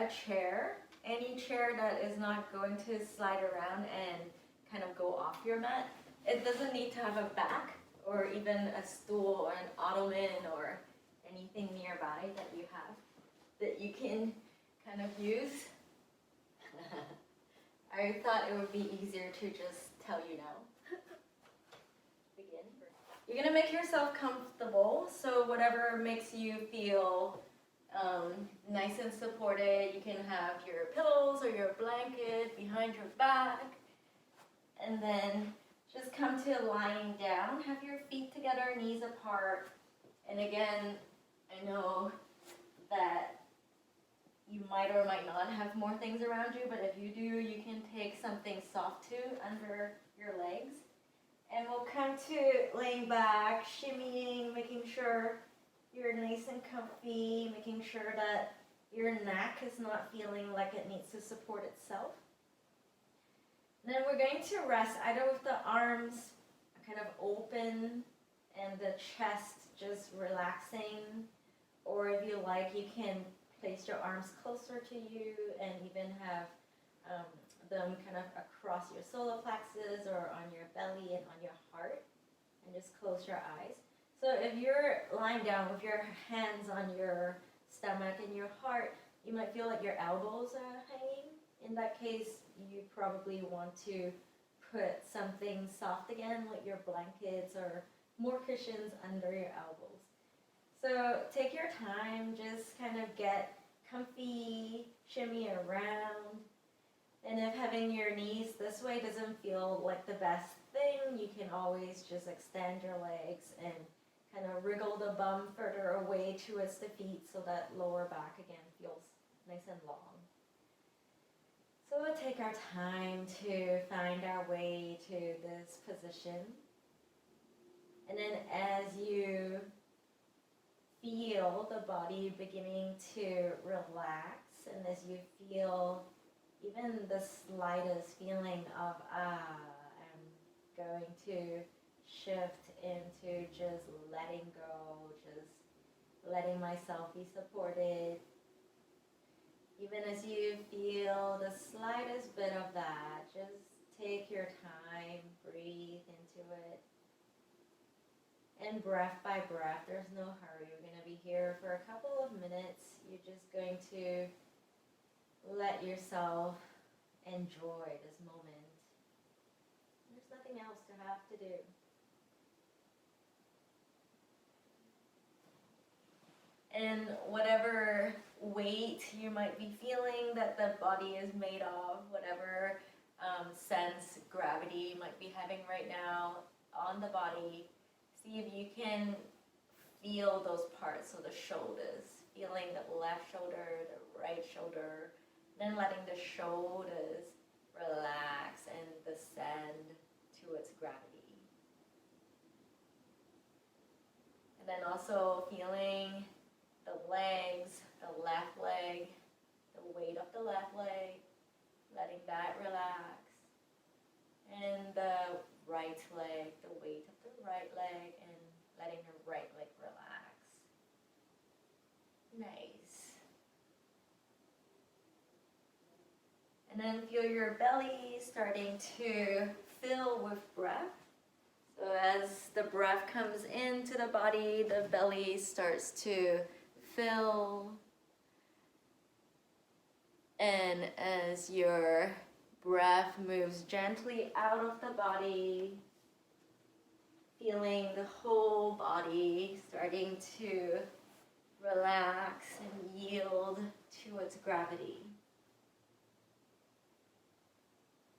a chair, any chair that is not going to slide around and kind of go off your mat. It doesn't need to have a back or even a stool or an ottoman or anything nearby that you have that you can kind of use. I thought it would be easier to just tell you now. Begin. You're going to make yourself comfortable, so whatever makes you feel nice and supported. You can have your pillows or your blanket behind your back, and then just come to lying down. Have your feet together, knees apart, and again, I know that you might or might not have more things around you, but if you do, you can take something soft too under your legs. And we'll come to laying back, shimmying, making sure you're nice and comfy, making sure that your neck is not feeling like it needs to support itself. And then we're going to rest either with the arms kind of open and the chest just relaxing, or if you like, you can place your arms closer to you and even have them kind of across your solar plexus or on your belly and on your heart, and just close your eyes. So if you're lying down with your hands on your stomach and your heart, you might feel like your elbows are hanging. In that case, you probably want to put something soft again, like your blankets or more cushions under your elbows. So take your time, just kind of get comfy, shimmy around. And if having your knees this way doesn't feel like the best thing, you can always just extend your legs and kind of wriggle the bum further away towards the feet so that lower back again feels nice and long. So we'll take our time to find our way to this position. And then as you feel the body beginning to relax, and as you feel even the slightest feeling of, I'm going to shift into just letting go, just letting myself be supported. Even as you feel the slightest bit of that, just take your time, breathe into it. And breath by breath, there's no hurry. We're going to be here for a couple of minutes. You're just going to let yourself enjoy this moment. There's nothing else to have to do. And whatever weight you might be feeling that the body is made of, whatever sense gravity you might be having right now on the body, see if you can feel those parts, so the shoulders, feeling the left shoulder, the right shoulder, then letting the shoulders relax and descend to its gravity. And then also feeling the legs, the left leg, the weight of the left leg, letting that relax. And the right leg, the weight of the right leg, and letting the right leg relax. Nice. And then feel your belly starting to fill with breath. So as the breath comes into the body, the belly starts to fill. And as your breath moves gently out of the body, feeling the whole body starting to relax and yield to its gravity.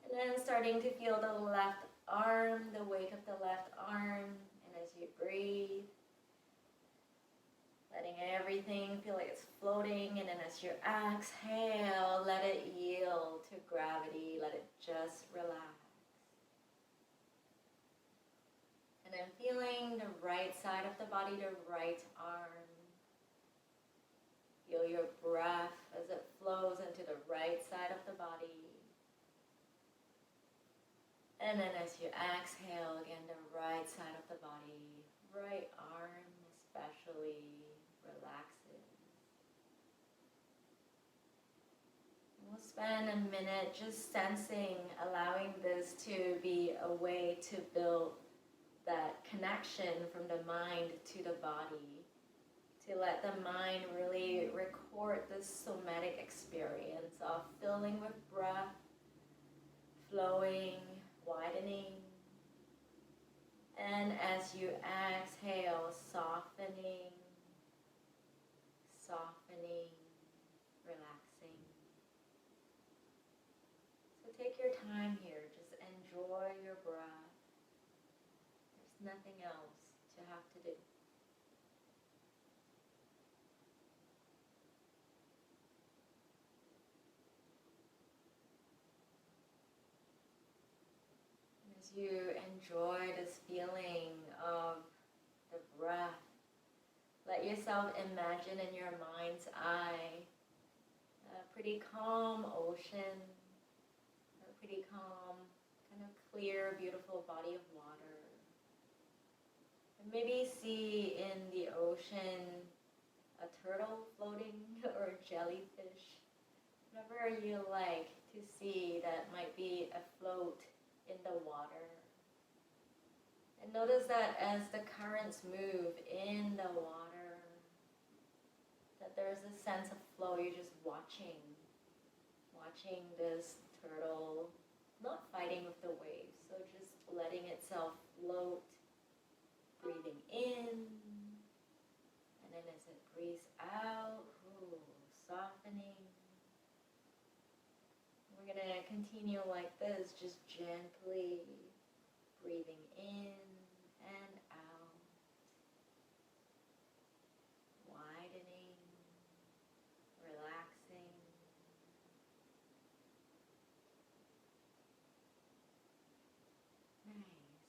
And then starting to feel the left arm, the weight of the left arm, and as you breathe, letting everything feel like it's floating, and then as you exhale, let it yield to gravity, let it just relax. And then feeling the right side of the body, the right arm. Feel your breath as it flows into the right side of the body. And then as you exhale, again, the right side of the body, right arm especially relaxes. spend a minute just sensing, allowing this to be a way to build that connection from the mind to the body, to let the mind really record this somatic experience of filling with breath, flowing, widening, and as you exhale, softening, relaxing. So take your time here, just enjoy your breath. There's nothing else to have to do. As you enjoy this feeling of the breath, let yourself imagine in your mind's eye a pretty calm ocean, a pretty calm, kind of clear, beautiful body of water. And maybe see in the ocean a turtle floating or a jellyfish, whatever you like to see that might be afloat in the water. And notice that as the currents move in the water, that there's a sense of flow. You're just watching this turtle, not fighting with the waves, so just letting itself float, breathing in, and then as it breathes out, softening. We're going to continue like this, just gently breathing in and out, widening, relaxing. Nice.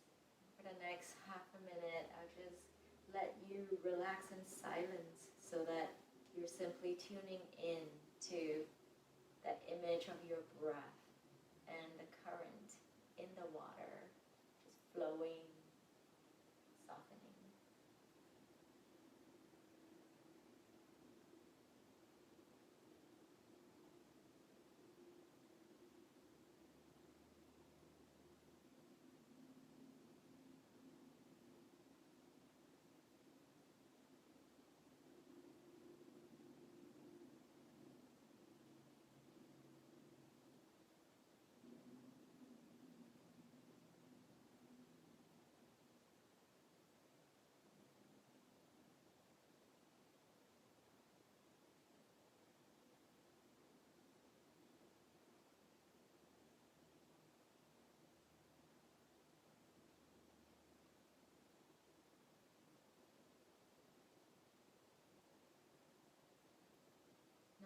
For the next half a minute, I'll just let you relax in silence so that you're simply tuning in to that image of your breath and the current in the water, just flowing, softening.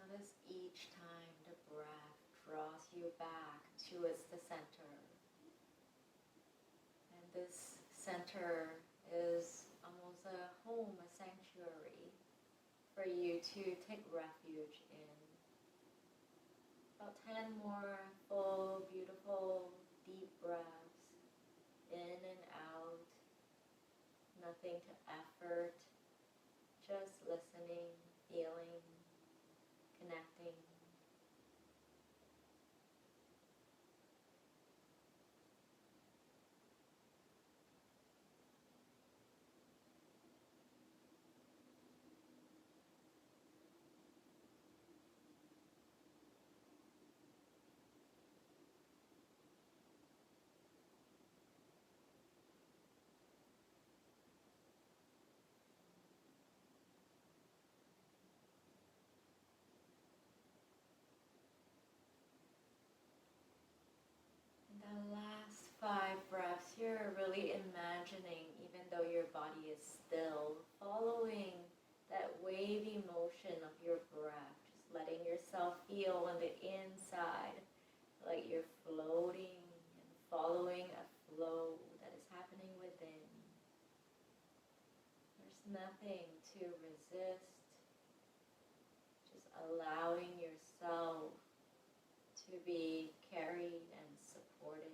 Notice each time the breath draws you back towards the center. And this center is almost a home, a sanctuary for you to take refuge in. About 10 more full, beautiful, deep breaths in and out. Nothing to effort, just listening, feeling, connecting. And the last 5 breaths, you're really imagining, even though your body is still, following that wavy motion of your breath, just letting yourself feel on the inside, like you're floating and following a flow that is happening within. There's nothing to resist, just allowing yourself to be carried and supported.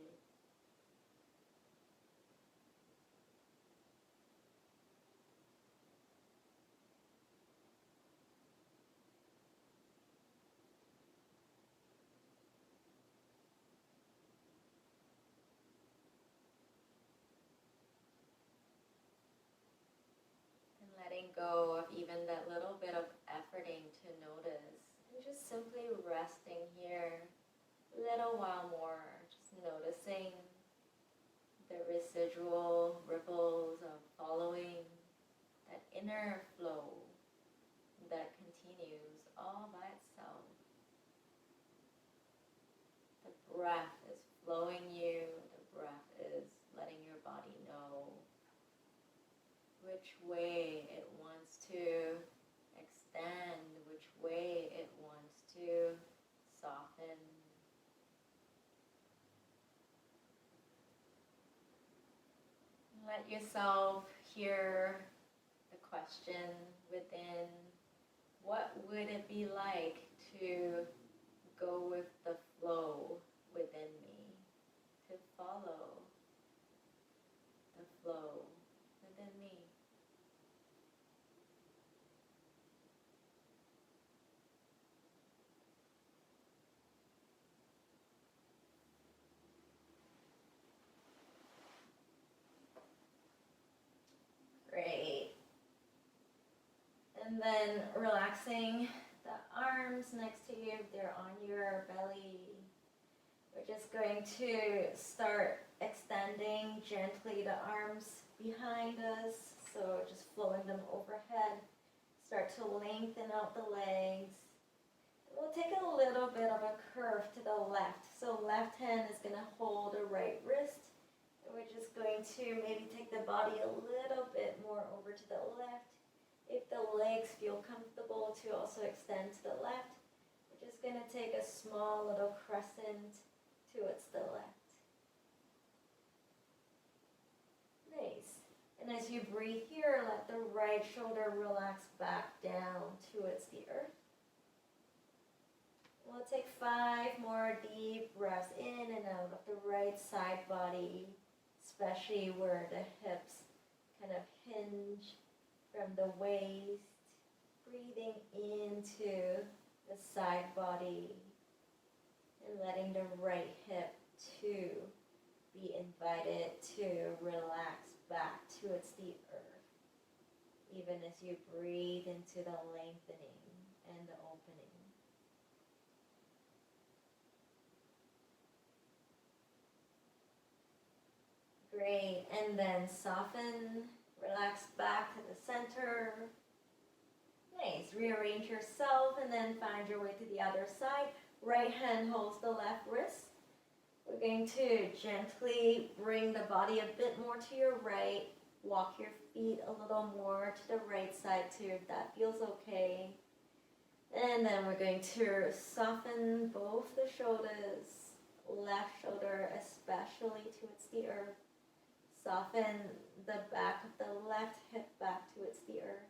go of even that little bit of efforting to notice. And just simply resting here a little while more, just noticing the residual ripples of following that inner flow that continues all by itself. The breath is flowing you, the breath is letting your body know which way it wants to extend, which way it wants to soften. Let yourself hear the question within, what would it be like to go with the flow within me, to follow the flow within me? Great. And then relaxing the arms next to you, if they're on your belly. We're just going to start extending gently the arms behind us, so just flowing them overhead. Start to lengthen out the legs. We'll take a little bit of a curve to the left. So left hand is going to hold the right wrist. And we're just going to maybe take the body a little bit more over to the left. If the legs feel comfortable to also extend to the left, we're just going to take a small little crescent towards the left. Nice. And as you breathe here, let the right shoulder relax back down towards the earth. We'll take 5 more deep breaths in and out of the right side body, especially where the hips kind of hinge from the waist. Breathing into the side body and letting the right hip too be invited to relax back towards the earth, even as you breathe into the lengthening and the opening. Great, and then soften, relax back to the center. Nice, rearrange yourself and then find your way to the other side. Right hand holds the left wrist. We're going to gently bring the body a bit more to your right. Walk your feet a little more to the right side too, if that feels okay. And then we're going to soften both the shoulders, left shoulder especially towards the earth. Soften the back of the left hip back towards the earth.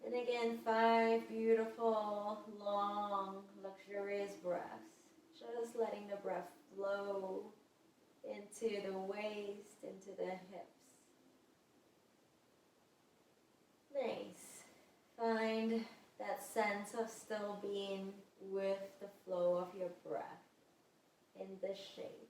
And again, 5 beautiful, long, luxurious breaths. Just letting the breath flow into the waist, into the hips. Nice. Find that sense of still being with the flow of your breath in this shape.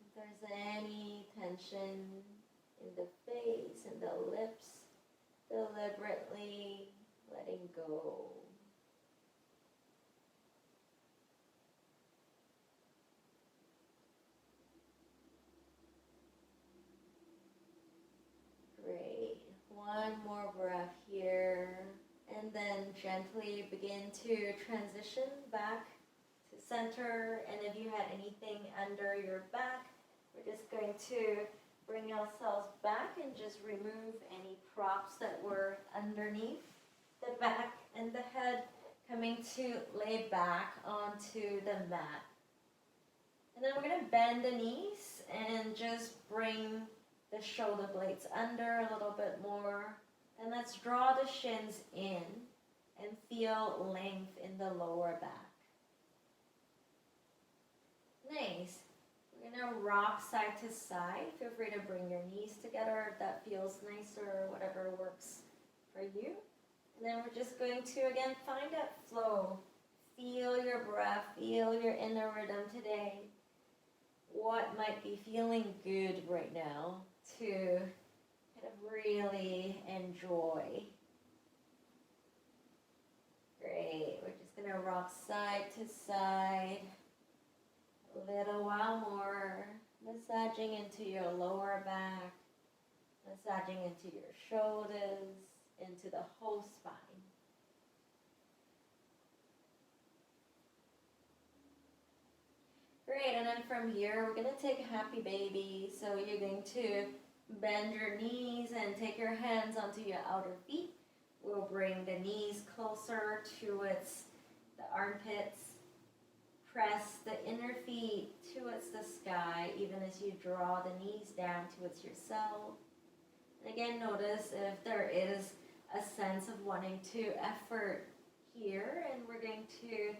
If there's any tension in the face and the lips, deliberately letting go. Great. One more breath here. And then gently begin to transition back to center. And if you had anything under your back, we're just going to bring ourselves back and just remove any props that were underneath the back and the head, coming to lay back onto the mat. And then we're going to bend the knees and just bring the shoulder blades under a little bit more. And let's draw the shins in and feel length in the lower back. Nice. We're going to rock side to side. Feel free to bring your knees together if that feels nicer or whatever works for you. And then we're just going to, again, find that flow. Feel your breath, feel your inner rhythm today. What might be feeling good right now to kind of really enjoy. Great, we're just gonna rock side to side. A little while more, massaging into your lower back, massaging into your shoulders, into the whole spine. Great, and then from here, we're gonna take happy baby. So you're going to bend your knees and take your hands onto your outer feet. We'll bring the knees closer towards the armpits. Press the inner feet towards the sky, even as you draw the knees down towards yourself. And again, notice if there is a sense of wanting to effort here, and we're going to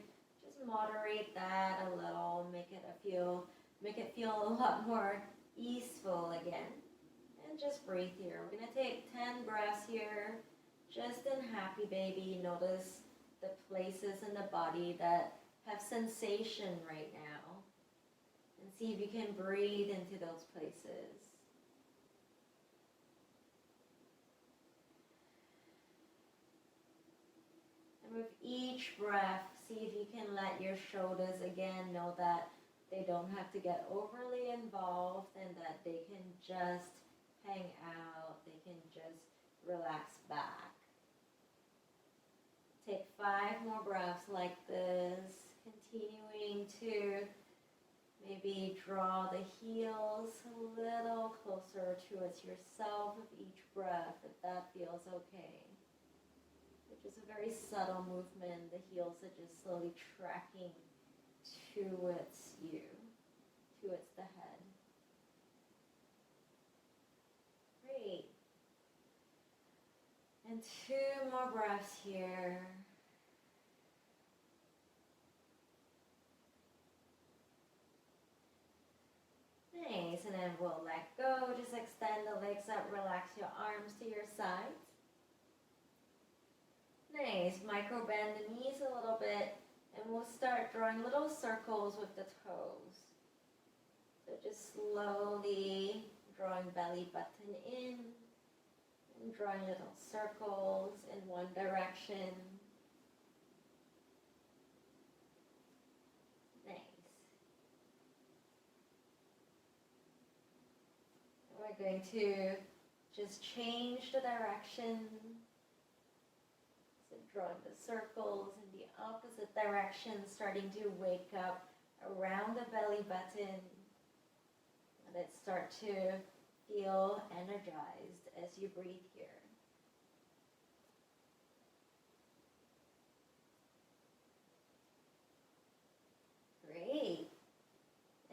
just moderate that a little, make it feel a lot more easeful again. And just breathe here. We're gonna take 10 breaths here, just in happy baby. Notice the places in the body that have sensation right now. And see if you can breathe into those places. And with each breath, see if you can let your shoulders again know that they don't have to get overly involved and that they can just hang out, they can just relax back. Take 5 more breaths like this, continuing to maybe draw the heels a little closer towards yourself with each breath, if that feels okay. Which is a very subtle movement. The heels are just slowly tracking towards you, towards the head. Great. And 2 more breaths here. Nice, and then we'll let go. Just extend the legs up, relax your arms to your sides. Nice, micro bend the knees a little bit, and we'll start drawing little circles with the toes. So just slowly drawing belly button in, and drawing little circles in one direction. Nice. And we're going to just change the direction. So drawing the circles in the opposite direction, starting to wake up around the belly button. Let it start to feel energized as you breathe here. Great.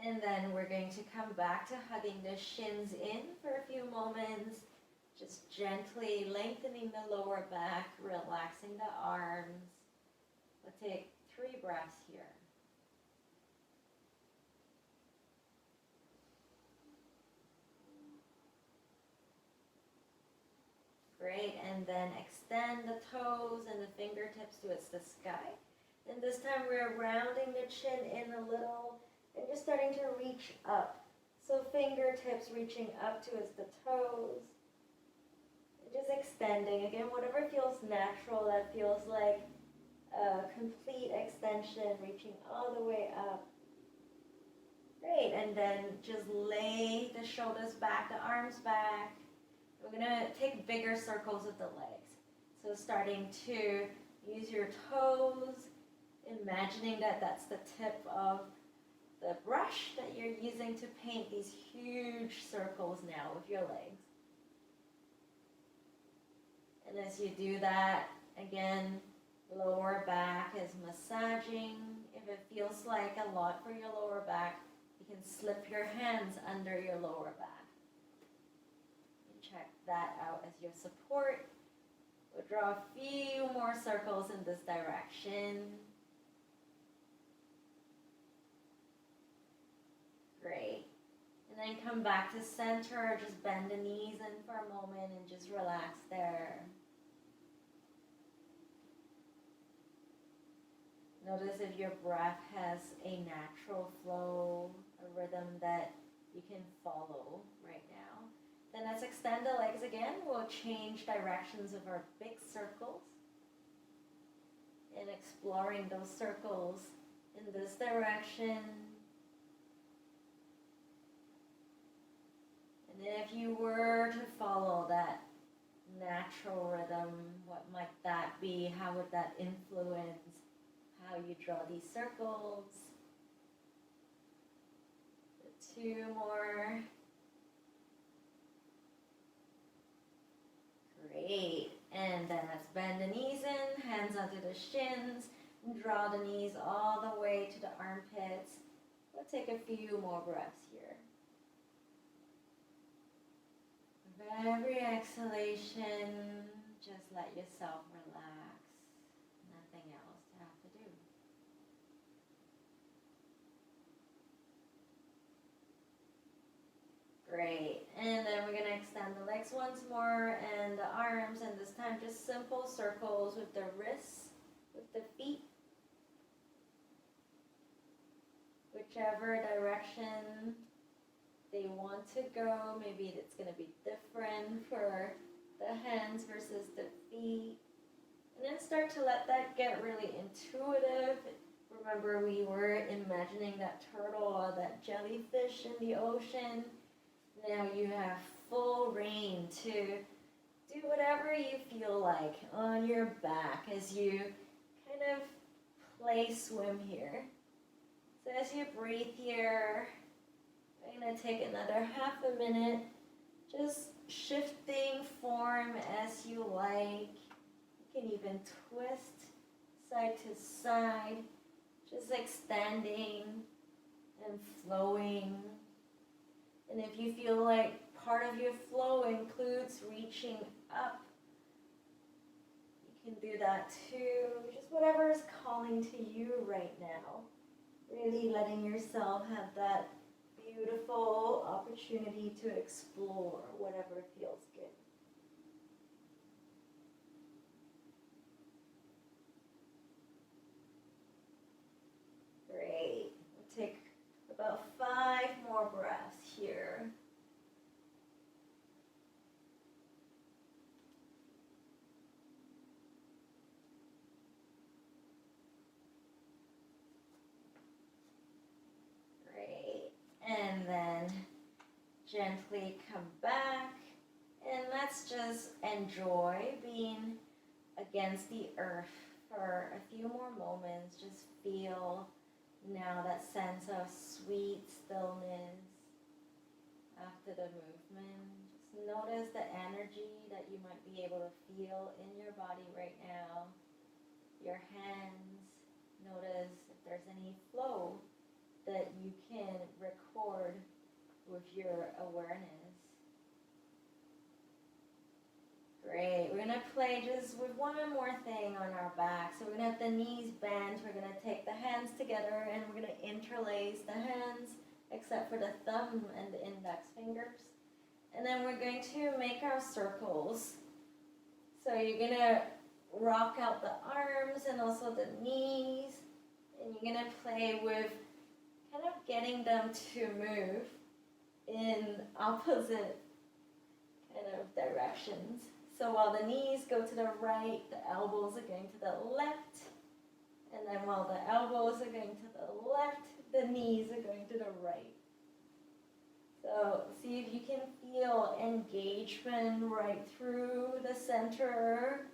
And then we're going to come back to hugging the shins in for a few moments. Just gently lengthening the lower back, relaxing the arms. We'll take 3 breaths here. Great, and then extend the toes and the fingertips towards the sky. And this time we're rounding the chin in a little and just starting to reach up. So fingertips reaching up towards the toes. Just extending, again, whatever feels natural, that feels like a complete extension, reaching all the way up. Great, and then just lay the shoulders back, the arms back. We're gonna take bigger circles with the legs. So starting to use your toes, imagining that that's the tip of the brush that you're using to paint these huge circles now with your legs. And as you do that, again, lower back is massaging. If it feels like a lot for your lower back, you can slip your hands under your lower back. And check that out as your support. We'll draw a few more circles in this direction. Great. And then come back to center, just bend the knees in for a moment and just relax there. Notice if your breath has a natural flow, a rhythm that you can follow right now. Then let's extend the legs again. We'll change directions of our big circles and exploring those circles in this direction. And then if you were to follow that natural rhythm, what might that be? How would that influence how you draw these circles? 2 more. Great. And then let's bend the knees in, hands onto the shins, and draw the knees all the way to the armpits. We'll take a few more breaths here. With every exhalation, just let yourself relax. Nothing else to have to do. Great. And then we're going to extend the legs once more and the arms, and this time just simple circles with the wrists, with the feet. Whichever direction they want to go. Maybe it's going to be different for the hands versus the feet. And then start to let that get really intuitive. Remember, we were imagining that turtle or that jellyfish in the ocean. Now you have full reign to do whatever you feel like on your back as you kind of play swim here. So as you breathe here, I'm going to take another half a minute, just shifting form as you like. You can even twist side to side, just extending and flowing. And if you feel like part of your flow includes reaching up, you can do that too. Just whatever is calling to you right now. Really letting yourself have that beautiful opportunity to explore whatever feels good. Great. We'll take about 5 more breaths here. Great. And then gently come back. And let's just enjoy being against the earth for a few more moments. Just feel now that sense of sweet stillness after the movement. Just notice the energy that you might be able to feel in your body right now. Your hands. Notice if there's any flow that you can record with your awareness. Great. We're going to play just with one more thing on our back. So we're going to have the knees bent. We're going to take the hands together and we're going to interlace the hands except for the thumb and the index fingers. And then we're going to make our circles. So you're going to rock out the arms and also the knees. And you're going to play with kind of getting them to move in opposite kind of directions. So while the knees go to the right, the elbows are going to the left. And then while the elbows are going to the left, the knees are going to the right. So see if you can feel engagement right through the center,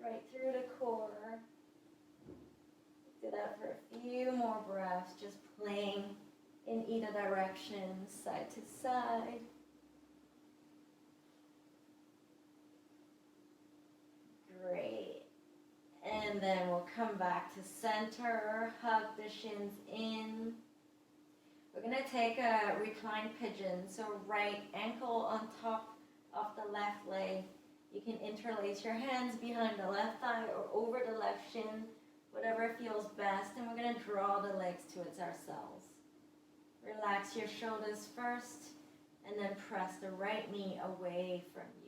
right through the core. Do that for a few more breaths, just playing in either direction, side to side. Great. And then we'll come back to center, hug the shins in. We're going to take a reclined pigeon, so right ankle on top of the left leg. You can interlace your hands behind the left thigh or over the left shin, whatever feels best. And we're going to draw the legs towards ourselves. Relax your shoulders first, and then press the right knee away from you.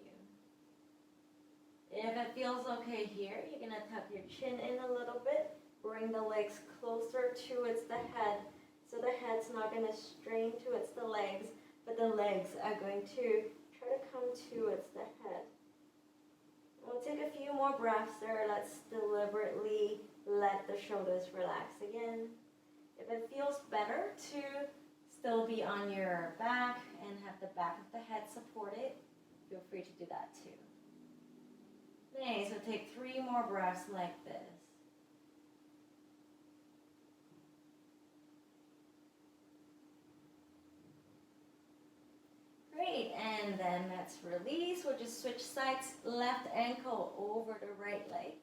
If it feels okay here, you're going to tuck your chin in a little bit Bring the legs closer towards the head. So the head's not going to strain towards the legs, but the legs are going to try to come towards the head. We'll take a few more breaths there. Let's deliberately let the shoulders relax again. If it feels better to still be on your back and have the back of the head support it, feel free to do that too. Nice, so take 3 more breaths like this. Great, and then let's release. We'll just switch sides, left ankle over the right leg.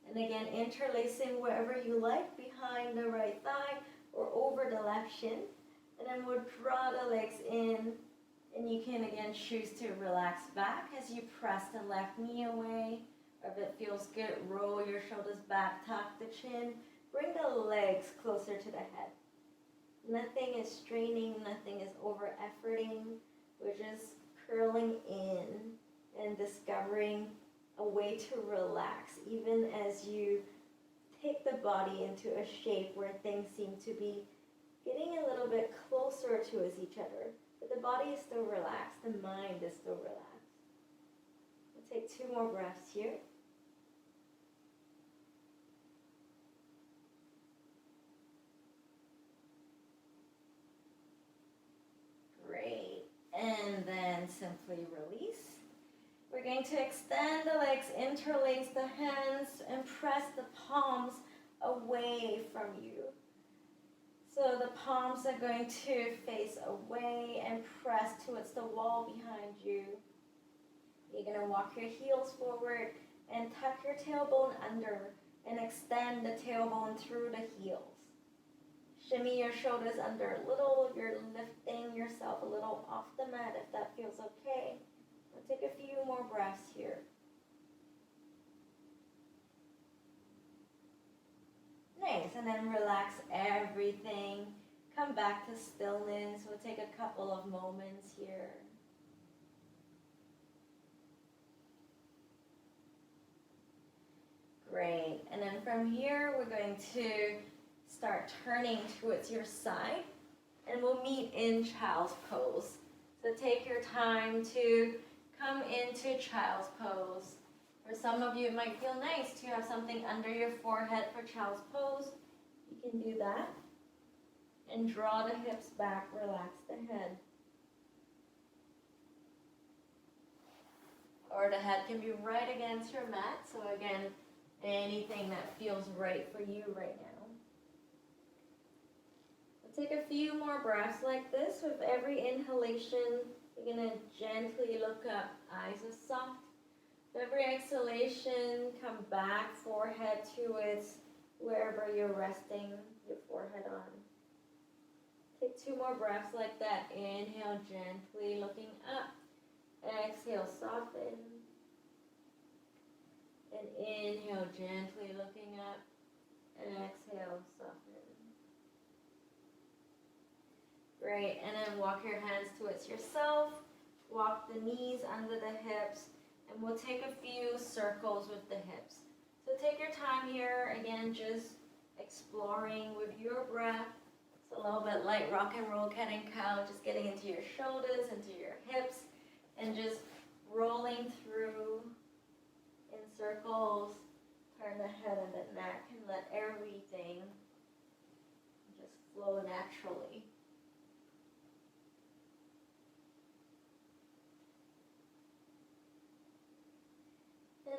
And again, interlacing wherever you like, behind the right thigh or over the left shin. And then we'll draw the legs in, and you can again choose to relax back as you press the left knee away. Or if it feels good, roll your shoulders back, tuck the chin, bring the legs closer to the head. Nothing is straining, nothing is over-efforting. We're just curling in and discovering a way to relax, even as you take the body into a shape where things seem to be getting a little bit closer towards each other. But the body is still relaxed, the mind is still relaxed. We'll take 2 more breaths here. Great. And then simply release. We're going to extend the legs, interlace the hands, and press the palms away from you. So the palms are going to face away and press towards the wall behind you. You're going to walk your heels forward and tuck your tailbone under and extend the tailbone through the heels. Shimmy your shoulders under a little. You're lifting yourself a little off the mat if that feels okay. We'll take a few more breaths here. Nice, and then relax everything. Come back to stillness. We'll take a couple of moments here. Great, and then from here we're going to start turning towards your side, and we'll meet in child's pose. So take your time to come into child's pose. For some of you, it might feel nice to have something under your forehead for child's pose. You can do that. And draw the hips back, relax the head. Or the head can be right against your mat. So again, anything that feels right for you right now. We'll take a few more breaths like this. With every inhalation, you're going to gently look up, eyes are soft. With every exhalation, come back, forehead towards wherever you're resting your forehead on. Take 2 more breaths like that. Inhale gently, looking up. Exhale, soften. And inhale gently, looking up. And exhale, soften. Great, and then walk your hands towards yourself. Walk the knees under the hips. And we'll take a few circles with the hips. So take your time here, again, just exploring with your breath. It's a little bit like rock and roll cat and cow, just getting into your shoulders, into your hips, and just rolling through in circles. Turn the head and the neck and let everything just flow naturally.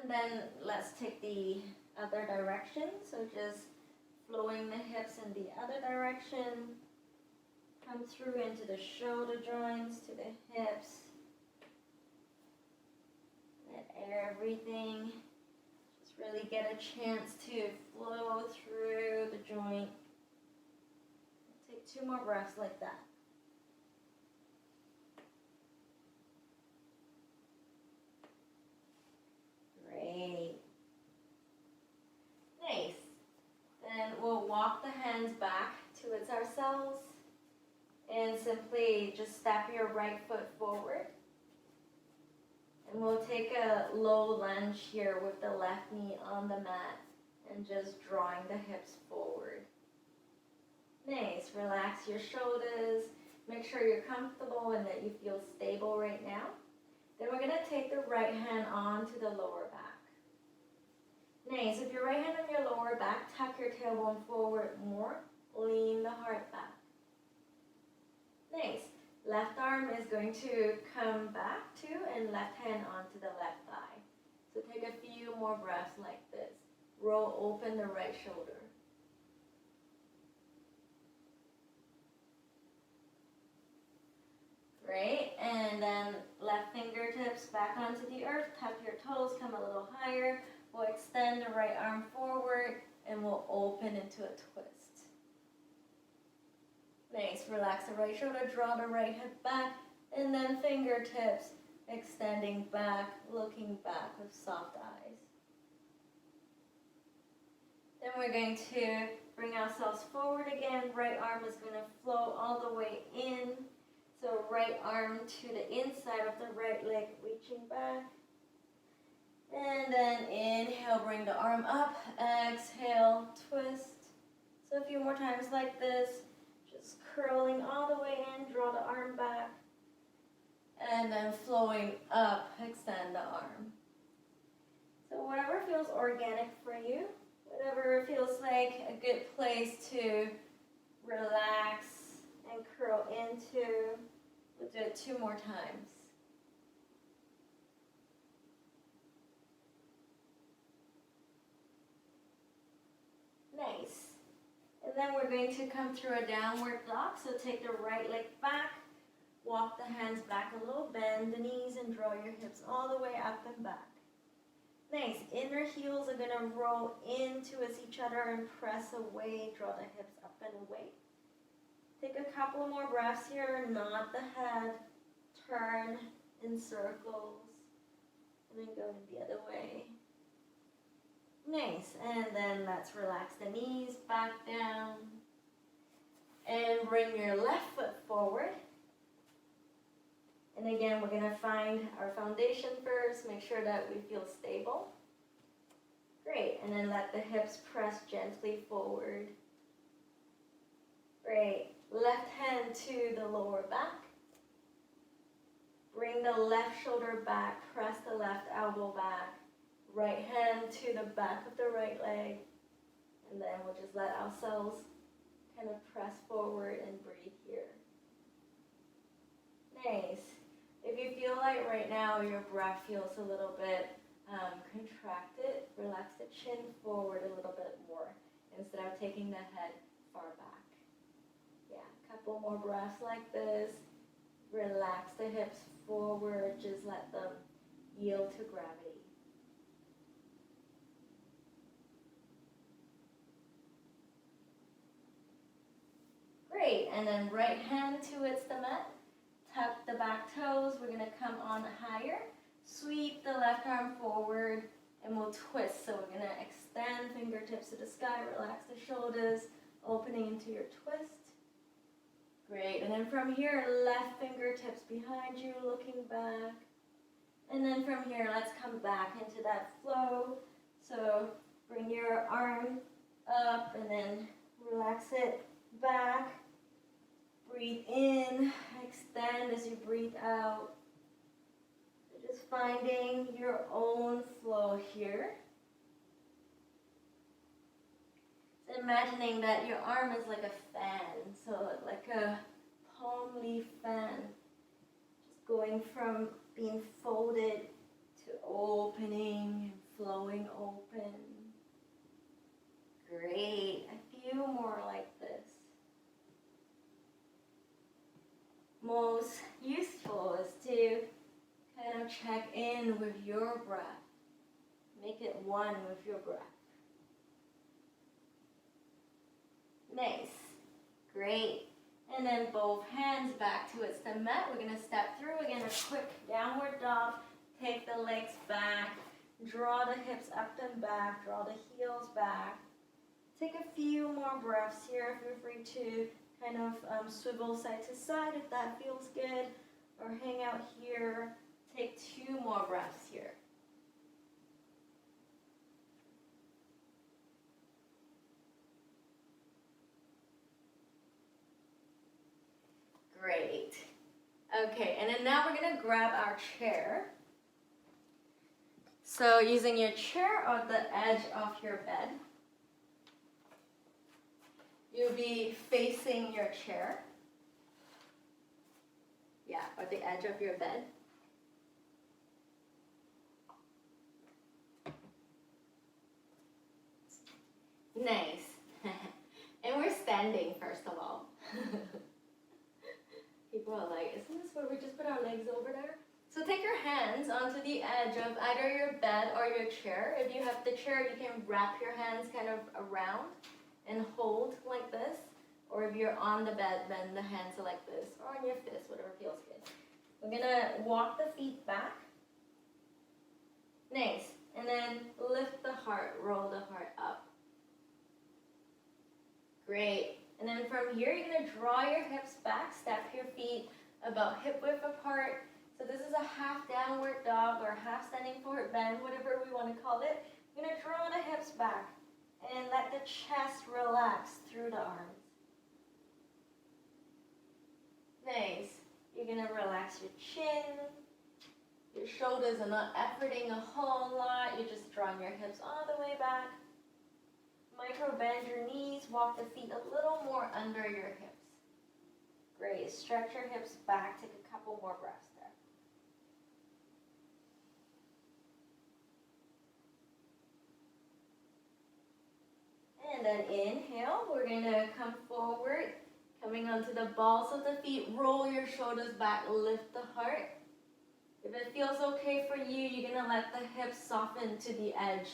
And then let's take the other direction. So just flowing the hips in the other direction. Come through into the shoulder joints, to the hips. Let everything just really get a chance to flow through the joint. Take 2 more breaths like that. Great. Nice. Then we'll walk the hands back towards ourselves and simply just step your right foot forward. And we'll take a low lunge here with the left knee on the mat and just drawing the hips forward. Nice. Relax your shoulders. Make sure you're comfortable and that you feel stable right now. Then we're going to take the right hand onto the lower back. Nice. With your right hand on your lower back, tuck your tailbone forward more. Lean the heart back. Nice. Left arm is going to come back too, and left hand onto the left thigh. So take a few more breaths like this. Roll open the right shoulder. Great, and then left fingertips back onto the earth. Tuck your toes, come a little higher. We'll extend the right arm forward, and we'll open into a twist. Nice, relax the right shoulder, draw the right hip back, and then fingertips extending back, looking back with soft eyes. Then we're going to bring ourselves forward again. Right arm is going to flow all the way in. So right arm to the inside of the right leg, reaching back. And then inhale, bring the arm up. Exhale, twist. So a few more times like this. Just curling all the way in, draw the arm back. And then flowing up, extend the arm. So whatever feels organic for you, whatever feels like a good place to relax and curl into. We'll do it 2 more times. Nice. And then we're going to come through a downward dog. So take the right leg back, walk the hands back a little, bend the knees and draw your hips all the way up and back. Nice. Inner heels are going to roll in towards each other and press away, draw the hips up and away. Take a couple more breaths here, nod the head, turn in circles, and then go the other way. Nice, and then let's relax the knees back down. And bring your left foot forward. And again, we're going to find our foundation first, make sure that we feel stable. Great, and then let the hips press gently forward. Great. Left hand to the lower back. Bring the left shoulder back, press the left elbow back. Right hand to the back of the right leg. And then we'll just let ourselves kind of press forward and breathe here. Nice. If you feel like right now your breath feels a little bit contracted, relax the chin forward a little bit more instead of taking the head far back. Couple more breaths like this. Relax the hips forward. Just let them yield to gravity. Great. And then right hand towards the mat. Tuck the back toes. We're going to come on higher. Sweep the left arm forward and we'll twist. So we're going to extend fingertips to the sky. Relax the shoulders. Opening into your twist. Great, and then from here, left fingertips behind you, looking back. And then from here, let's come back into that flow. So bring your arm up and then relax it back. Breathe in, extend as you breathe out. So just finding your own flow here. Imagining that your arm is like a fan, so like a palm leaf fan, just going from being folded to opening and flowing open. Great, a few more like this. Most useful is to kind of check in with your breath. Make it one with your breath. Nice. Great. And then both hands back towards the mat. We're going to step through again, a quick downward dog. Take the legs back. Draw the hips up and back. Draw the heels back. Take a few more breaths here. Feel free to kind of swivel side to side if that feels good. Or hang out here. Take 2 more breaths here. Okay, and then now we're gonna grab our chair. So using your chair on the edge of your bed, you'll be facing your chair. Yeah, or the edge of your bed. Nice. And we're standing first of all. People are like, isn't this where we just put our legs over there? So take your hands onto the edge of either your bed or your chair. If you have the chair, you can wrap your hands kind of around and hold like this. Or if you're on the bed, then the hands are like this, or on your fist, whatever feels good. We're gonna walk the feet back. Nice. And then lift the heart, roll the heart up. Great. And then from here, you're gonna draw your hips back, step your feet about hip width apart. So this is a half downward dog or half standing forward bend, whatever we want to call it. You're gonna draw the hips back and let the chest relax through the arms. Nice. You're gonna relax your chin. Your shoulders are not efforting a whole lot. You're just drawing your hips all the way back. Micro bend your knees, walk the feet a little more under your hips. Great, stretch your hips back, take a couple more breaths there. And then inhale, we're gonna come forward, coming onto the balls of the feet, roll your shoulders back, lift the heart. If it feels okay for you, you're gonna let the hips soften to the edge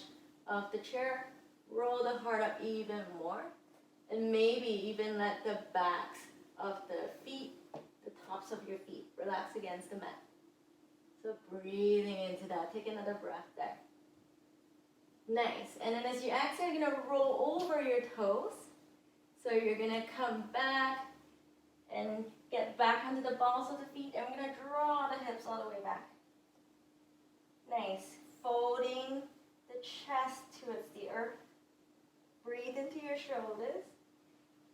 of the chair. Roll the heart up even more, and maybe even let the backs of the feet, the tops of your feet, relax against the mat. So breathing into that, take another breath there. Nice, and then as you exhale, you're gonna roll over your toes. So you're gonna come back and get back onto the balls of the feet, and we're gonna draw the hips all the way back. Nice, folding the chest towards the earth. Breathe into your shoulders.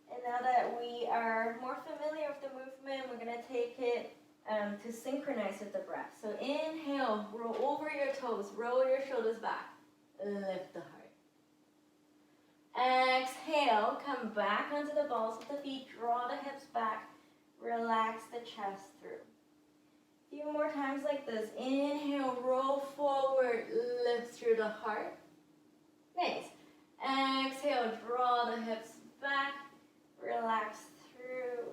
And now that we are more familiar with the movement, we're going to take it to synchronize with the breath. So inhale, roll over your toes, roll your shoulders back, lift the heart. Exhale, come back onto the balls of the feet, draw the hips back, relax the chest through. A few more times like this. Inhale, roll forward, lift through the heart. Nice. Exhale, draw the hips back, relax through.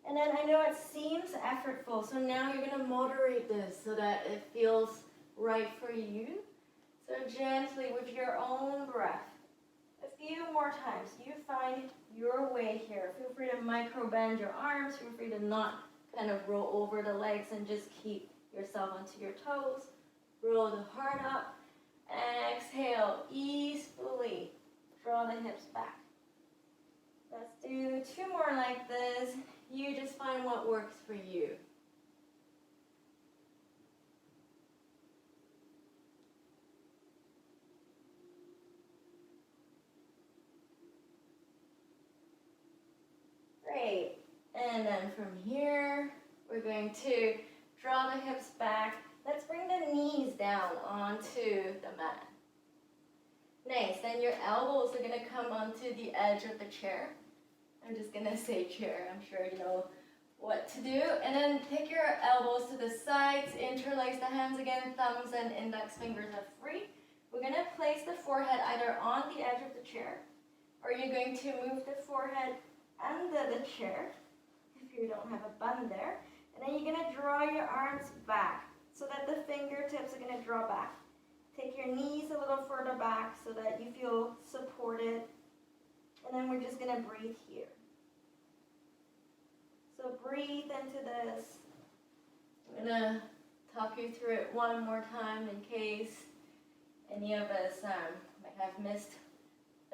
And then I know it seems effortful, so now you're going to moderate this so that it feels right for you. So gently with your own breath. A few more times. You find your way here. Feel free to micro bend your arms. Feel free to not kind of roll over the legs and just keep yourself onto your toes. Roll the heart up. Exhale, easefully draw the hips back. Let's do 2 more like this. You just find what works for you. Great. And then from here, we're going to draw the hips back. Let's bring the knees down onto the mat. Nice. Then your elbows are going to come onto the edge of the chair. I'm just going to say chair. I'm sure you know what to do. And then take your elbows to the sides. Interlace the hands again. Thumbs and index fingers are free. We're going to place the forehead either on the edge of the chair, or you're going to move the forehead under the chair if you don't have a bun there. And then you're going to draw your arms back so that the fingertips are going to draw back. Take your knees a little further back so that you feel supported. And then we're just going to breathe here. So breathe into this. I'm going to talk you through it one more time in case any of us might have missed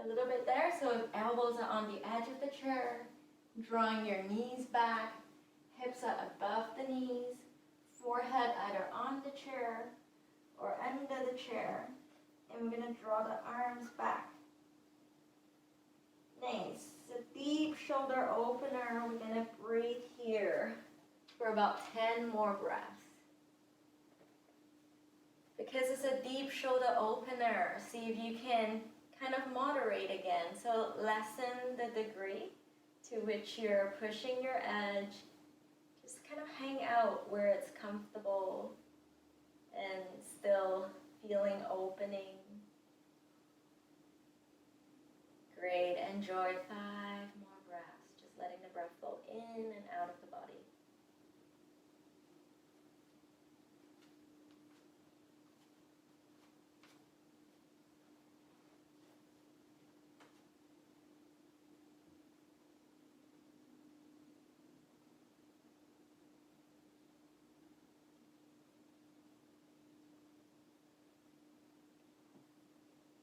a little bit there. So if elbows are on the edge of the chair, drawing your knees back, hips are above the knees, forehead either on the chair or under the chair. And we're going to draw the arms back. Nice. So deep shoulder opener. We're going to breathe here for for about 10 more breaths. Because it's a deep shoulder opener, see if you can kind of moderate again. So lessen the degree to which you're pushing your edge. Just kind of hang out where it's comfortable and still feeling opening. Great, enjoy 5 more breaths. Just letting the breath flow in and out of the body.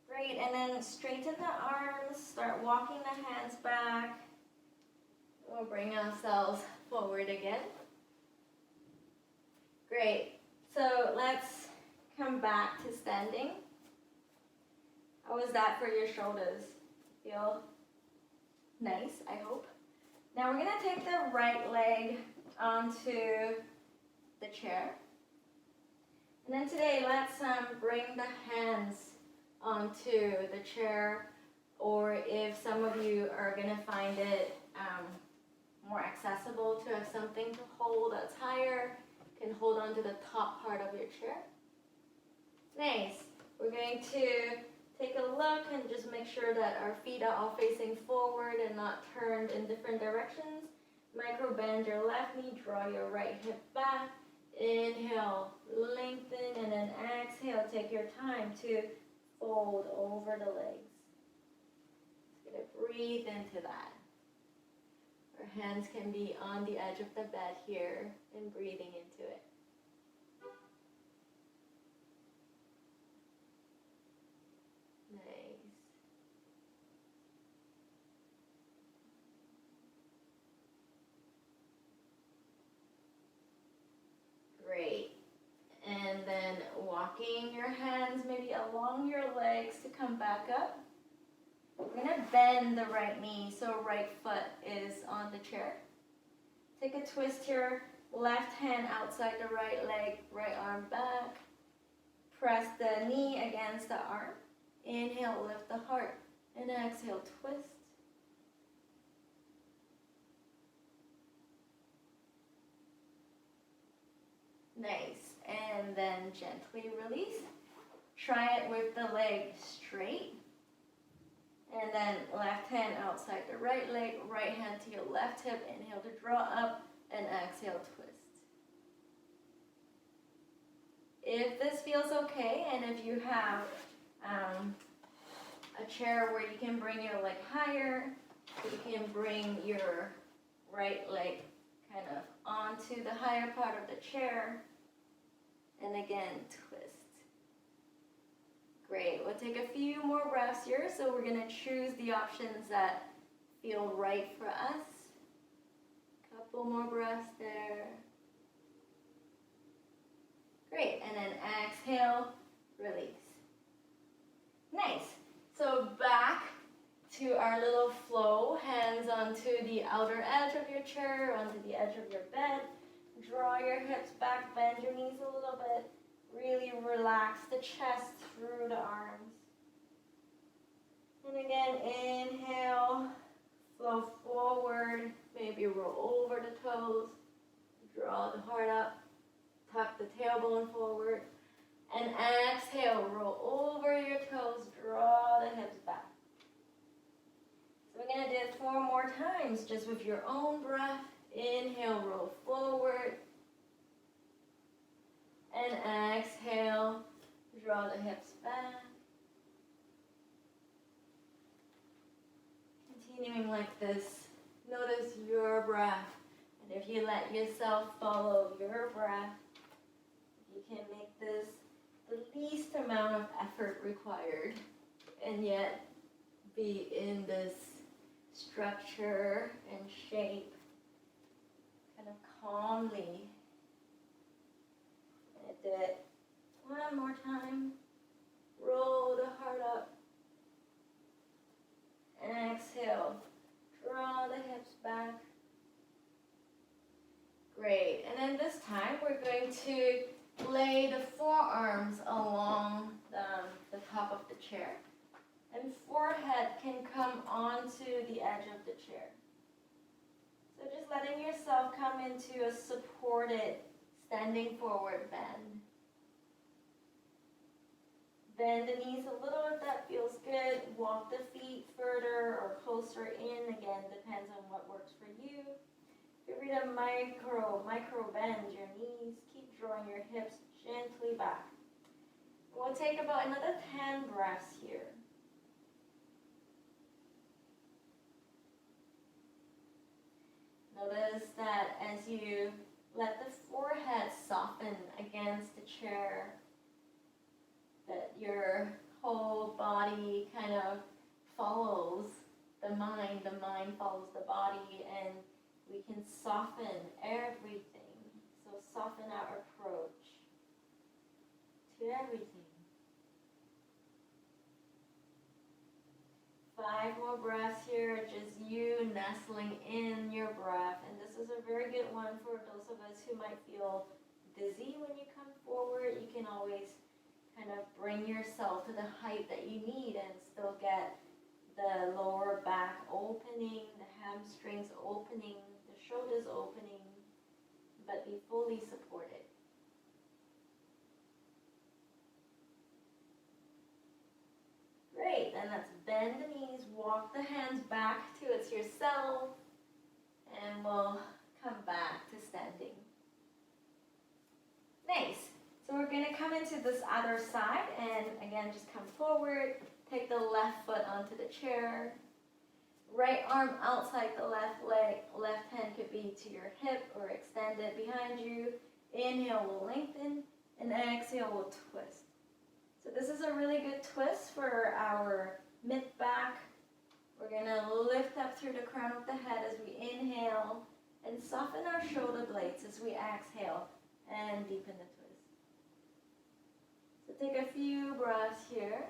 Great, and then straighten the arms, start walking the hands back. We'll bring ourselves forward again. Great, so let's come back to standing. How was that for your shoulders? Feel nice, I hope. Now we're gonna take the right leg onto the chair. And then today, let's bring the hands onto the chair, or if some of you are gonna find it more accessible to have something to hold that's higher, you can hold onto the top part of your chair. Nice. We're going to take a look and just make sure that our feet are all facing forward and not turned in different directions. Micro bend your left knee, draw your right hip back. Inhale, lengthen, and then exhale, take your time to fold over the legs. Just gonna breathe into that. Our hands can be on the edge of the bed here and breathing into it. Nice. Great. And then walking your hands maybe along your legs to come back up. We're going to bend the right knee so right foot is on the chair. Take a twist here, left hand outside the right leg, right arm back. Press the knee against the arm. Inhale, lift the heart, and exhale, twist. Nice, and then gently release. Try it with the leg straight. And then left hand outside the right leg, right hand to your left hip. Inhale to draw up and exhale, twist. If this feels okay, and if you have a chair where you can bring your leg higher, you can bring your right leg kind of onto the higher part of the chair. And again, twist. Great, we'll take a few more breaths here. So we're gonna choose the options that feel right for us. Couple more breaths there. Great, and then exhale, release. Nice, so back to our little flow, hands onto the outer edge of your chair, onto the edge of your bed. Draw your hips back, bend your knees a little bit. Really relax the chest through the arms. And again, inhale, flow forward, maybe roll over the toes, draw the heart up, tuck the tailbone forward, and exhale, roll over your toes, draw the hips back. So we're gonna do it 4 more times, just with your own breath. Inhale, roll forward. And exhale, draw the hips back. Continuing like this, notice your breath. And if you let yourself follow your breath, you can make this the least amount of effort required and yet be in this structure and shape kind of calmly. Do it 1 more time. Roll the heart up. Exhale. Draw the hips back. Great. And then this time we're going to lay the forearms along the top of the chair. And forehead can come onto the edge of the chair. So just letting yourself come into a supported standing forward bend. Bend the knees a little if that feels good. Walk the feet further or closer in. Again, depends on what works for you. Feel free to micro bend your knees. Keep drawing your hips gently back. We'll take about another 10 breaths here. Notice that as you let the forehead soften against the chair, that your whole body kind of follows the mind follows the body, and we can soften everything. So soften our approach to everything. 5 more breaths here, just you nestling in your breath. And this is a very good one for those of us who might feel dizzy when you come forward. You can always kind of bring yourself to the height that you need and still get the lower back opening, the hamstrings opening, the shoulders opening, but be fully supported. Great, then let's bend the knees, walk the hands back towards yourself, and we'll come back to standing. Nice. So we're going to come into this other side, and again, just come forward, take the left foot onto the chair, right arm outside the left leg, left hand could be to your hip or extend it behind you. Inhale, we'll lengthen, and exhale, we'll twist. So this is a really good twist for our mid-back. We're going to lift up through the crown of the head as we inhale and soften our shoulder blades as we exhale and deepen the twist. So take a few breaths here.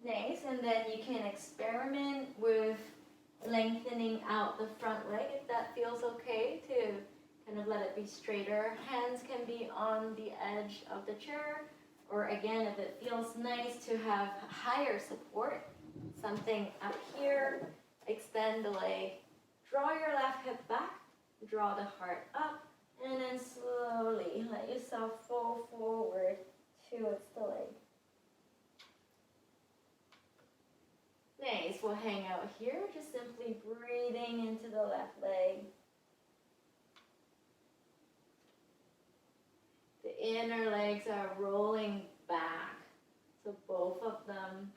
Nice, and then you can experiment with lengthening out the front leg if that feels okay to kind of let it be straighter. Hands can be on the edge of the chair, or again, if it feels nice to have higher support, something up here, extend the leg, draw your left hip back, draw the heart up, and then slowly let yourself fall forward towards the leg. Nice, we'll hang out here, just simply breathing into the left leg. The inner legs are rolling back, so both of them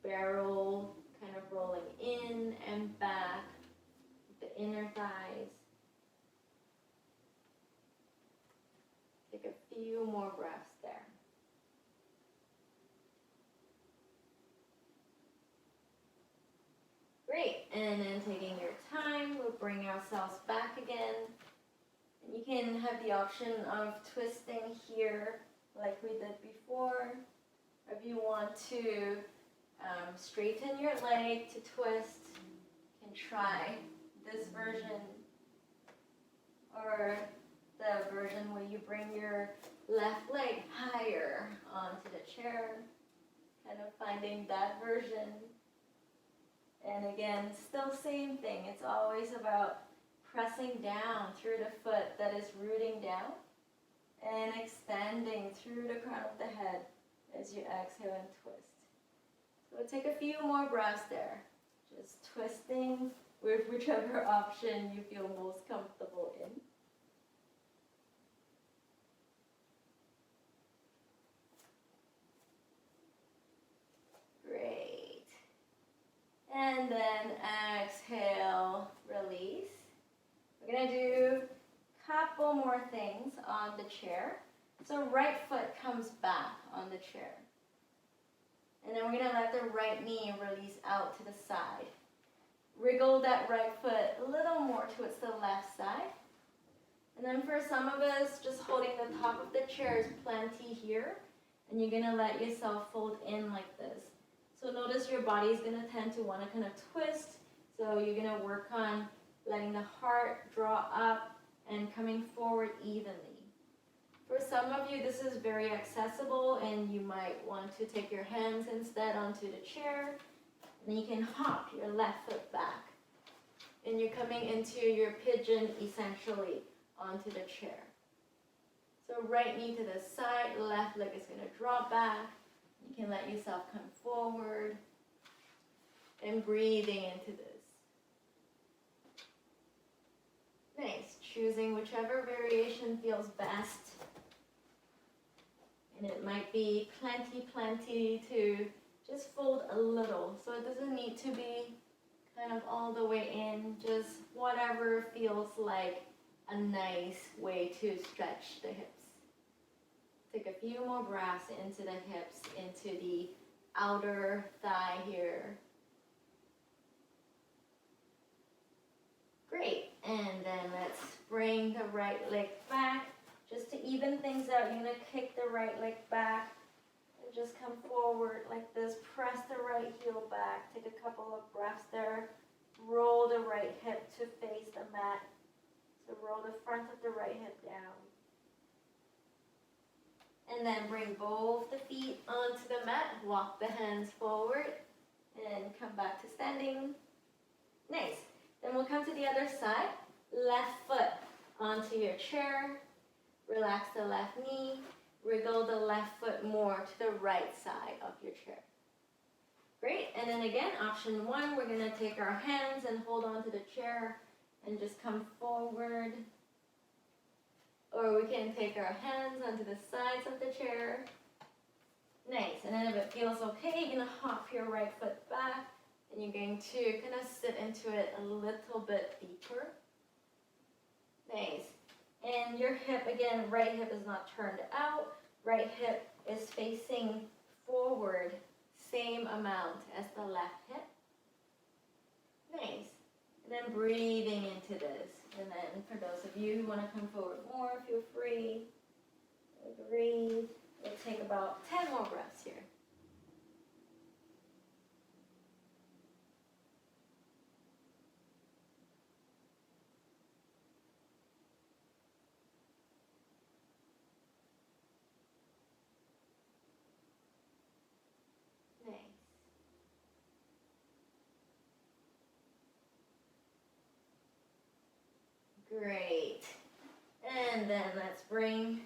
barrel kind of rolling in and back, the inner thighs. Take a few more breaths there. Great, and then taking your time, we'll bring ourselves back again. And you can have the option of twisting here like we did before. If you want to straighten your leg to twist, you can try this version, or the version where you bring your left leg higher onto the chair, kind of finding that version. And again, still same thing. It's always about pressing down through the foot that is rooting down and extending through the crown of the head as you exhale and twist. So we'll take a few more breaths there. Just twisting with whichever option you feel most comfortable in. Great. And then exhale, release. We're going to do a couple more things on the chair. So right foot comes back on the chair. And then we're going to let the right knee release out to the side. Wriggle that right foot a little more towards the left side. And then for some of us, just holding the top of the chair is plenty here. And you're going to let yourself fold in like this. So notice your body is going to tend to want to kind of twist. So you're going to work on letting the heart draw up and coming forward evenly. For some of you, this is very accessible, and you might want to take your hands instead onto the chair. And you can hop your left foot back. And you're coming into your pigeon, essentially, onto the chair. So right knee to the side, left leg is going to drop back. You can let yourself come forward. And breathing into this. Nice. Choosing whichever variation feels best. And it might be plenty to just fold a little. So it doesn't need to be kind of all the way in. Just whatever feels like a nice way to stretch the hips. Take a few more breaths into the hips, into the outer thigh here. Great. And then let's bring the right leg back. Just to even things out, you're going to kick the right leg back and just come forward like this. Press the right heel back. Take a couple of breaths there. Roll the right hip to face the mat. So roll the front of the right hip down. And then bring both the feet onto the mat. Walk the hands forward and come back to standing. Nice. Then we'll come to the other side. Left foot onto your chair. Relax the left knee. Wriggle the left foot more to the right side of your chair. Great. And then again, option one, we're going to take our hands and hold on to the chair and just come forward. Or we can take our hands onto the sides of the chair. Nice. And then if it feels okay, you're going to hop your right foot back. And you're going to kind of sit into it a little bit deeper. Nice. And your hip, again, right hip is not turned out. Right hip is facing forward, same amount as the left hip. Nice. And then breathing into this. And then for those of you who want to come forward more, feel free. Breathe. We'll take about 10 more breaths here. Great. And then let's bring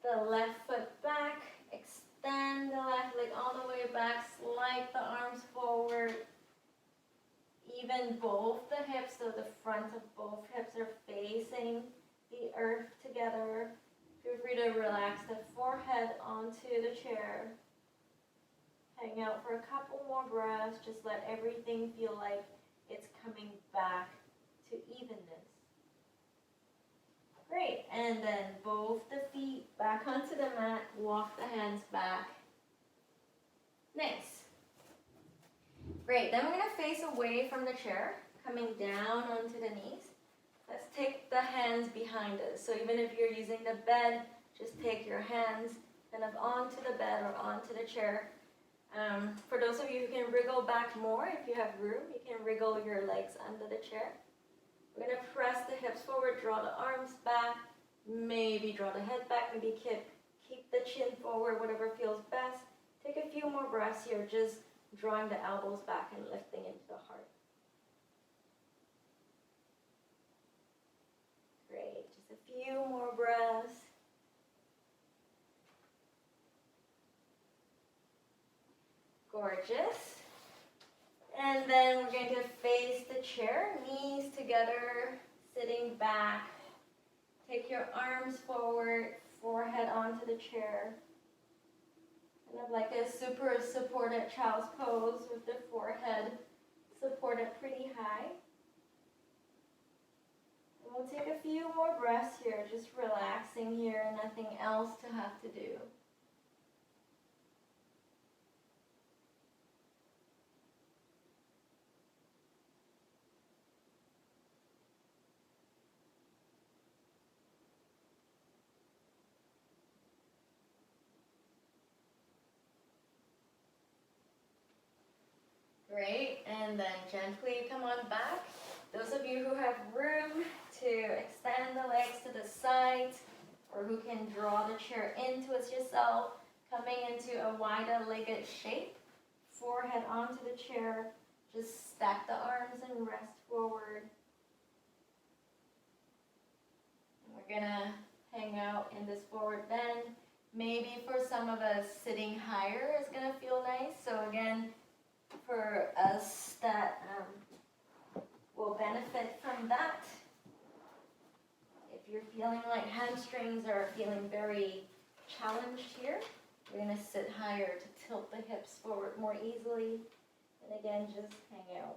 the left foot back. Extend the left leg all the way back. Slide the arms forward. Even both the hips, so the front of both hips are facing the earth together. Feel free to relax the forehead onto the chair. Hang out for a couple more breaths. Just let everything feel like it's coming back to evenness. Great, and then both the feet back onto the mat, walk the hands back. Nice. Great, then we're going to face away from the chair, coming down onto the knees. Let's take the hands behind us. So even if you're using the bed, just take your hands kind of onto the bed or onto the chair. For those of you who can wriggle back more, if you have room, you can wriggle your legs under the chair. We're going to press the hips forward, draw the arms back, maybe draw the head back, maybe keep the chin forward, whatever feels best. Take a few more breaths here, just drawing the elbows back and lifting into the heart. Great, just a few more breaths. Gorgeous. And then we're going to face the chair, knees together, sitting back. Take your arms forward, forehead onto the chair. Kind of like a super supported child's pose with the forehead supported pretty high. And we'll take a few more breaths here, just relaxing here, nothing else to have to do. Great, And then gently come on back. Those of you who have room to extend the legs to the sides, or who can draw the chair in towards yourself, coming into a wider legged shape, forehead onto the chair, just stack the arms and rest forward. And we're gonna hang out in this forward bend. Maybe for some of us, sitting higher is gonna feel nice. So again, for us that will benefit from that, if you're feeling like hamstrings are feeling very challenged here, we're going to sit higher to tilt the hips forward more easily. And again, just hang out.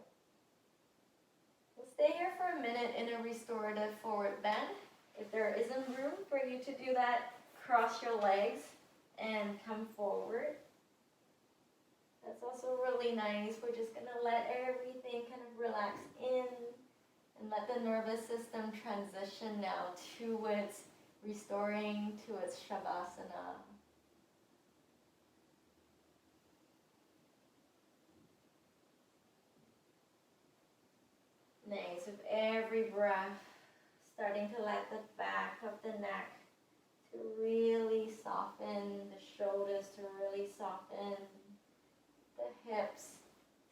We'll stay here for a minute in a restorative forward bend. If there isn't room for you to do that, cross your legs and come forward. That's also really nice. We're just going to let everything kind of relax in and let the nervous system transition now towards restoring to its Shavasana. Nice. With every breath, starting to let the back of the neck to really soften, the shoulders to really soften, the hips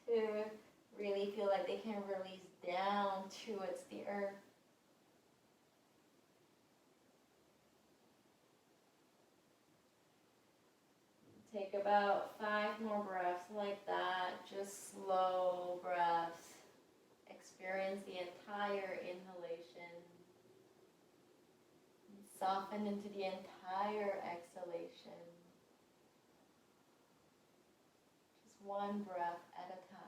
to really feel like they can release down towards the earth. Take about 5 more breaths like that, just slow breaths. Experience the entire inhalation. Soften into the entire exhalation. Just one breath at a time.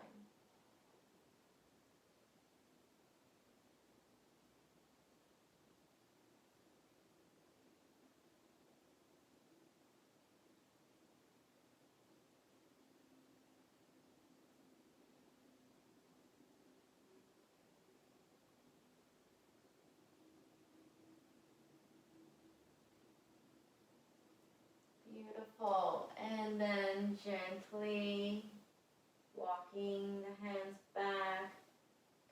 Beautiful. And then gently walking the hands back,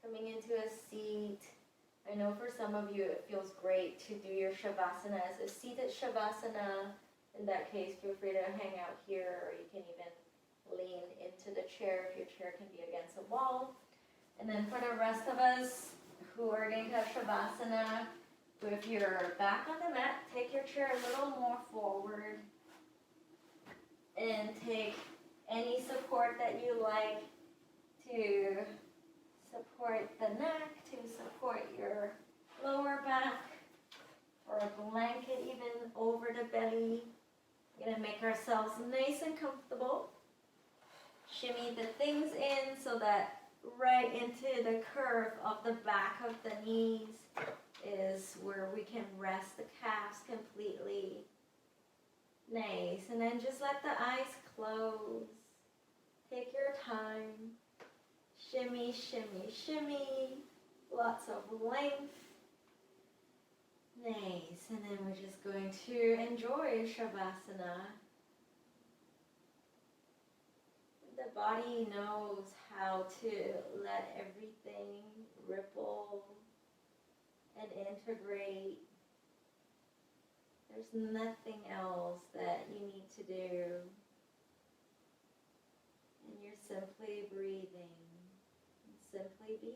coming into a seat. I know for some of you it feels great to do your Shavasana as a seated Shavasana. In that case, feel free to hang out here, or you can even lean into the chair if your chair can be against a wall. And then for the rest of us who are going to have Shavasana, with your back on the mat, take your chair a little more forward and take any support that you like to support the neck, to support your lower back, or a blanket even over the belly. We're going to make ourselves nice and comfortable. Shimmy the things in so that right into the curve of the back of the knees is where we can rest the calves completely. Nice. And then just let the eyes close. Take your time. Shimmy, shimmy, shimmy. Lots of length. Nice. And then we're just going to enjoy Shavasana. The body knows how to let everything ripple and integrate. There's nothing else that you need to do. And you're simply breathing and simply being.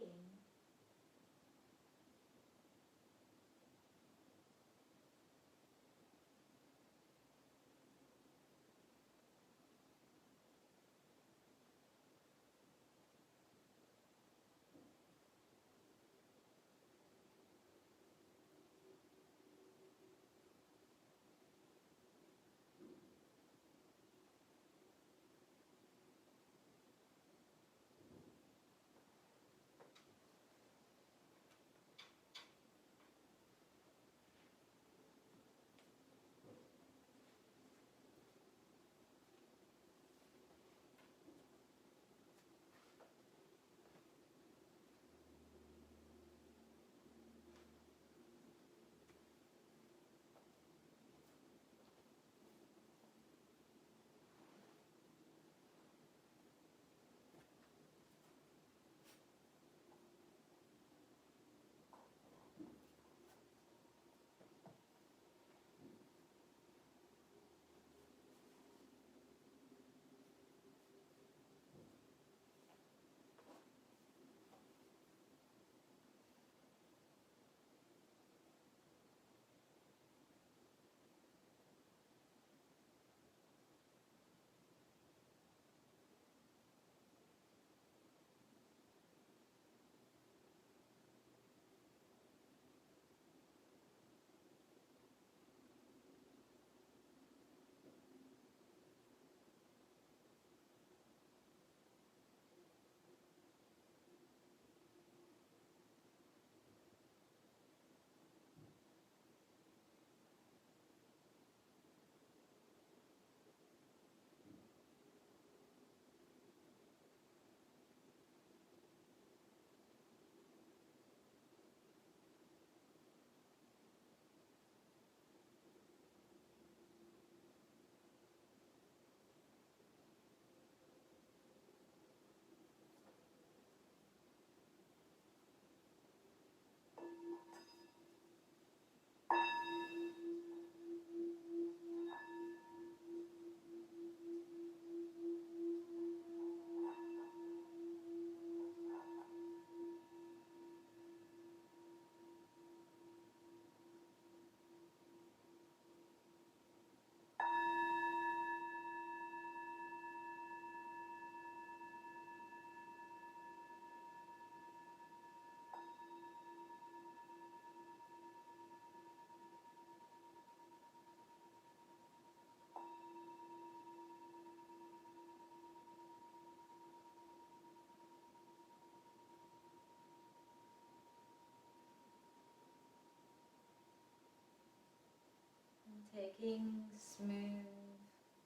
Taking smooth,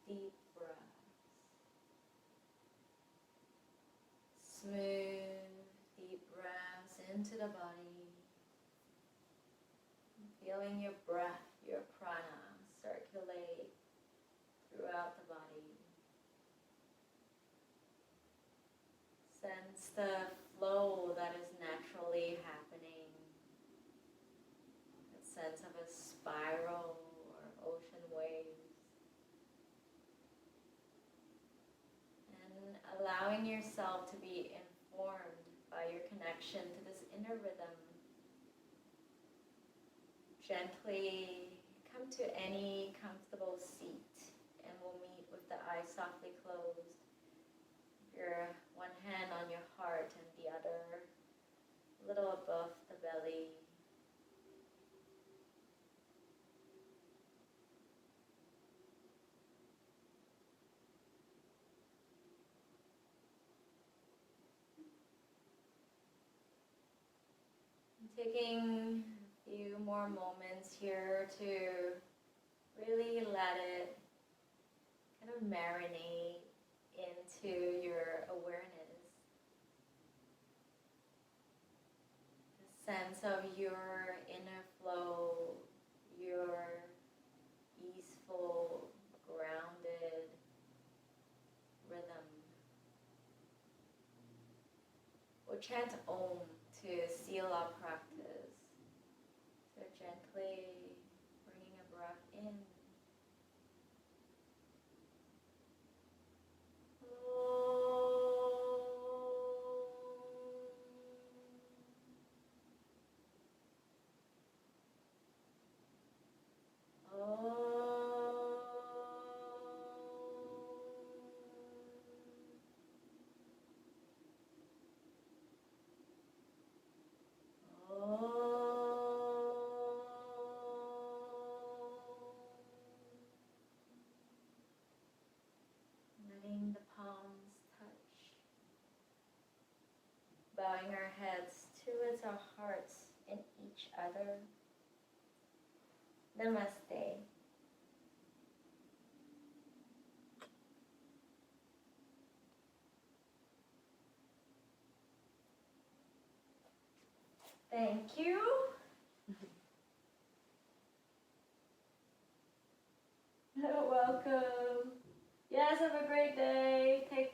deep breaths. Smooth, deep breaths into the body. Feeling your breath, your prana, circulate throughout the body. Sense the flow that is naturally happening. A sense of a spiral or ocean waves. And allowing yourself to be informed by your connection to this inner rhythm. Gently come to any comfortable seat and we'll meet with the eyes softly closed. Your one hand on your heart and the other a little above the belly. Taking a few more moments here to really let it kind of marinate into your awareness. The sense of your inner flow, your easeful, grounded rhythm. We'll chant Om to seal our practice. So gently bringing a breath in. Letting the palms touch. Bowing our heads towards our hearts and each other. Namaste. Thank you. Welcome. Yes, have a great day. Take